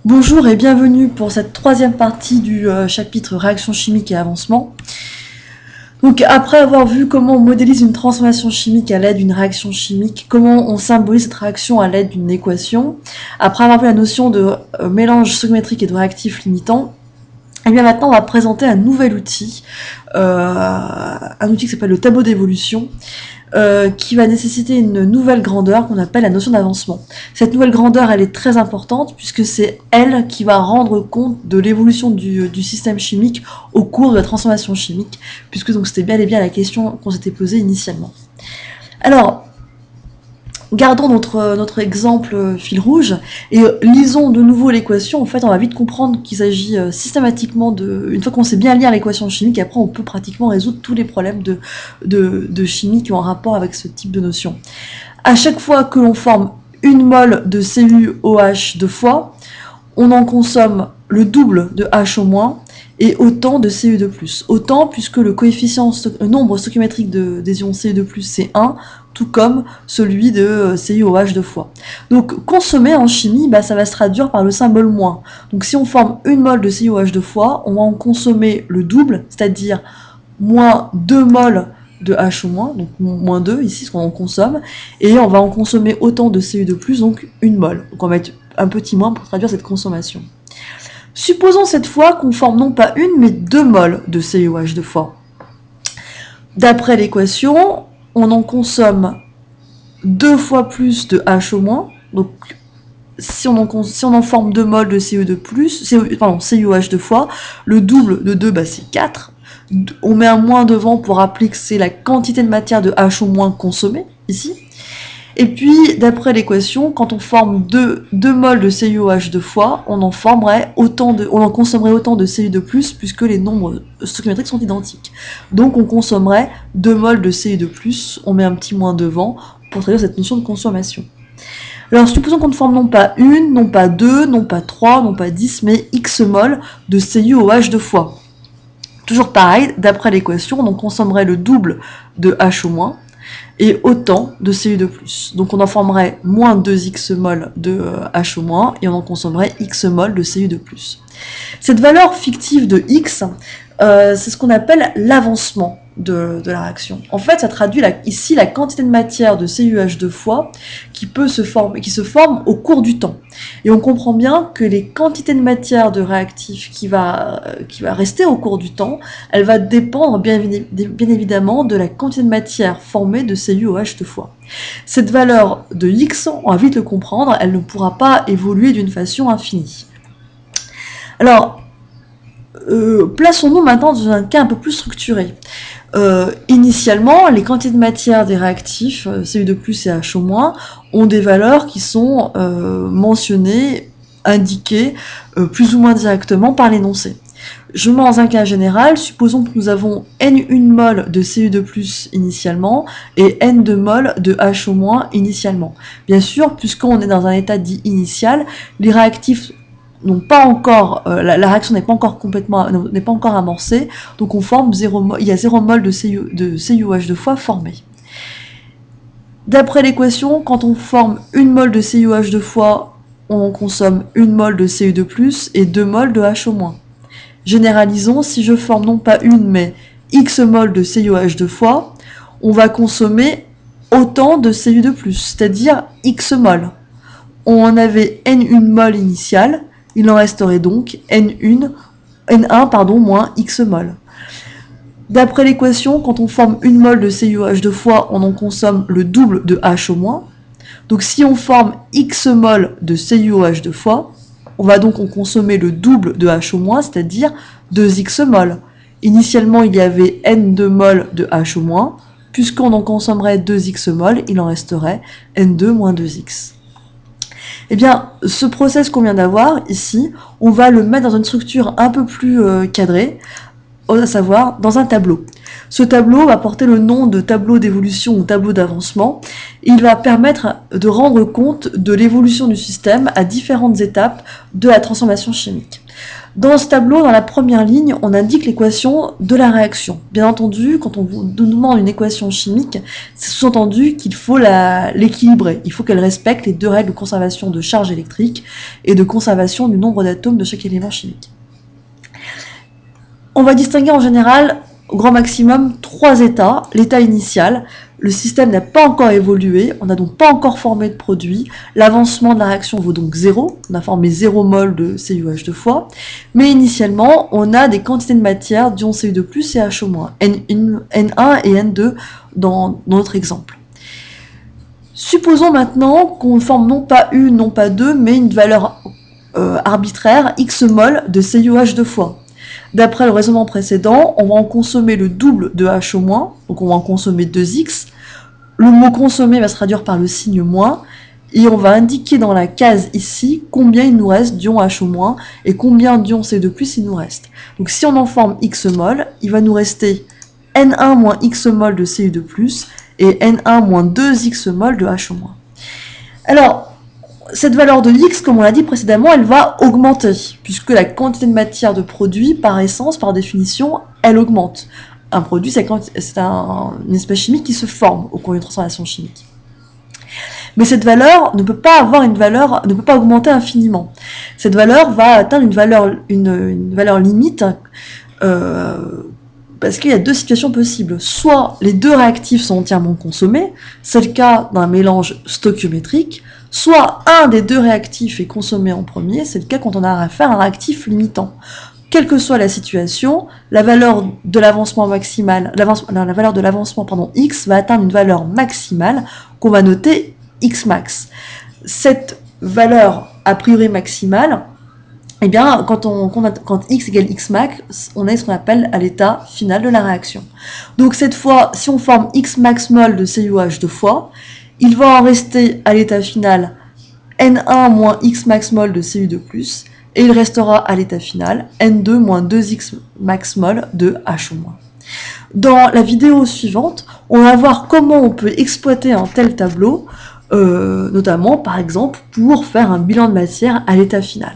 Bonjour et bienvenue pour cette troisième partie du chapitre réaction chimique et avancement. Donc après avoir vu comment on modélise une transformation chimique à l'aide d'une réaction chimique, comment on symbolise cette réaction à l'aide d'une équation, après avoir vu la notion de mélange stoichiométrique et de réactif limitant, et bien maintenant on va présenter un nouvel outil, un outil qui s'appelle le tableau d'évolution, qui va nécessiter une nouvelle grandeur qu'on appelle la notion d'avancement. Cette nouvelle grandeur, elle est très importante puisque c'est elle qui va rendre compte de l'évolution du système chimique au cours de la transformation chimique, puisque donc c'était bel et bien la question qu'on s'était posée initialement. Alors, gardons notre exemple fil rouge et lisons de nouveau l'équation. En fait, on va vite comprendre qu'il s'agit systématiquement une fois qu'on sait bien lire l'équation chimique, après on peut pratiquement résoudre tous les problèmes de chimie qui ont un rapport avec ce type de notion. À chaque fois que l'on forme une mole de CuOH deux fois, on en consomme le double de H au moins et autant de Cu2+. Autant puisque le nombre stoichiométrique des ions Cu2+, c'est 1, tout comme celui de CuOH deux fois. Donc consommer en chimie, ça va se traduire par le symbole moins. Donc si on forme une mole de CuOH deux fois, on va en consommer le double, c'est-à-dire moins 2 moles de H au moins, donc moins 2 ici, ce qu'on en consomme, et on va en consommer autant de Cu2+, donc une mole. Donc on va mettre un petit moins pour traduire cette consommation. Supposons cette fois qu'on forme non pas une, mais 2 moles de CuOH deux fois. D'après l'équation, on en consomme 2 fois plus de H au moins, donc si on en forme 2 moles de CuOH deux fois, le double de 2, c'est 4. On met un moins devant pour rappeler que c'est la quantité de matière de H au moins consommée, ici. Et puis, d'après l'équation, quand on forme 2 moles de CuOH deux fois, on en consommerait autant de Cu2+, puisque les nombres stoichiométriques sont identiques. Donc on consommerait 2 moles de Cu2+, on met un petit moins devant pour traduire cette notion de consommation. Alors supposons qu'on ne forme non pas une, non pas deux, non pas 3, non pas 10, mais X moles de CuOH deux fois. Toujours pareil, d'après l'équation, on consommerait le double de H au moins et autant de Cu2+. Donc on en formerait moins 2X moles de H au moins et on en consommerait X moles de Cu2+. Cette valeur fictive de X, c'est ce qu'on appelle l'avancement de la réaction. En fait, ça traduit ici la quantité de matière de CuH deux fois qui se forme au cours du temps. Et on comprend bien que les quantités de matière de réactif qui va rester au cours du temps, elle va dépendre bien évidemment de la quantité de matière formée de CuOH deux fois. Cette valeur de X, on va vite le comprendre, elle ne pourra pas évoluer d'une façon infinie. Alors, plaçons-nous maintenant dans un cas un peu plus structuré. Initialement, les quantités de matière des réactifs, Cu2+ et H au-, ont des valeurs qui sont mentionnées, indiquées, plus ou moins directement par l'énoncé. Je mets dans un cas général, supposons que nous avons N1 mol de Cu2+ initialement et N2 mol de H au- initialement. Bien sûr, puisqu'on est dans un état dit initial, les réactifs n'ont pas encore, la réaction n'est pas encore amorcée, donc on forme il y a 0 mol de CuOH deux fois formé. D'après l'équation, quand on forme une mol de CuOH deux fois, on consomme une mol de Cu2+ et 2 mol de H au-. Généralisons, si je forme non pas une, mais X mol de CuOH deux fois, on va consommer autant de Cu2+, c'est-à-dire X mol. On en avait N1 mol initial, il en resterait donc N1 moins X mol. D'après l'équation, quand on forme une mol de CuOH deux fois, on en consomme le double de H au-. Donc si on forme X mol de CuOH deux fois, on va donc en consommer le double de H au-, c'est-à-dire 2X mol. Initialement, il y avait N2 mol de H au-, puisqu'on en consommerait 2X mol, il en resterait N2 moins 2X. Eh bien, ce process qu'on vient d'avoir ici, on va le mettre dans une structure un peu plus cadrée, à savoir dans un tableau. Ce tableau va porter le nom de tableau d'évolution ou tableau d'avancement. Il va permettre de rendre compte de l'évolution du système à différentes étapes de la transformation chimique. Dans ce tableau, dans la première ligne, on indique l'équation de la réaction. Bien entendu, quand on vous demande une équation chimique, c'est sous-entendu qu'il faut l'équilibrer. Il faut qu'elle respecte les deux règles de conservation de charge électrique et de conservation du nombre d'atomes de chaque élément chimique. On va distinguer en général, au grand maximum, 3 états. L'état initial, le système n'a pas encore évolué, on n'a donc pas encore formé de produit, l'avancement de la réaction vaut donc 0, on a formé 0 mol de CuH deux fois, mais initialement, on a des quantités de matière d'ion Cu2+, et HO-, N1 et N2 dans notre exemple. Supposons maintenant qu'on forme non pas une, non pas deux, mais une valeur arbitraire, X mol de CuH deux fois. D'après le raisonnement précédent, on va en consommer le double de HO-, donc on va en consommer 2X. Le mot consommer va se traduire par le signe moins, et on va indiquer dans la case ici combien il nous reste d'ion HO- et combien d'ion C2+, il nous reste. Donc si on en forme X mol, il va nous rester N1 moins X mol de Cu2+, et N1 moins 2X mol de HO-. Alors, cette valeur de X, comme on l'a dit précédemment, elle va augmenter, puisque la quantité de matière de produit, par essence, par définition, elle augmente. Un produit, c'est une espèce chimique qui se forme au cours d'une transformation chimique. Mais cette valeur ne peut pas augmenter infiniment. Cette valeur va atteindre une valeur limite, parce qu'il y a deux situations possibles. Soit les deux réactifs sont entièrement consommés, c'est le cas d'un mélange stoichiométrique, soit un des deux réactifs est consommé en premier, c'est le cas quand on a affaire à un réactif limitant. Quelle que soit la situation, la valeur de l'avancement maximal, X va atteindre une valeur maximale qu'on va noter X max. Cette valeur a priori maximale, eh bien, quand X égale X max, on est ce qu'on appelle à l'état final de la réaction. Donc cette fois, si on forme X max mol de CuH deux fois, il va en rester à l'état final N1 moins X max mol de Cu2+, et il restera à l'état final N2 moins 2X max mol de HO-. Dans la vidéo suivante, on va voir comment on peut exploiter un tel tableau, notamment par exemple pour faire un bilan de matière à l'état final.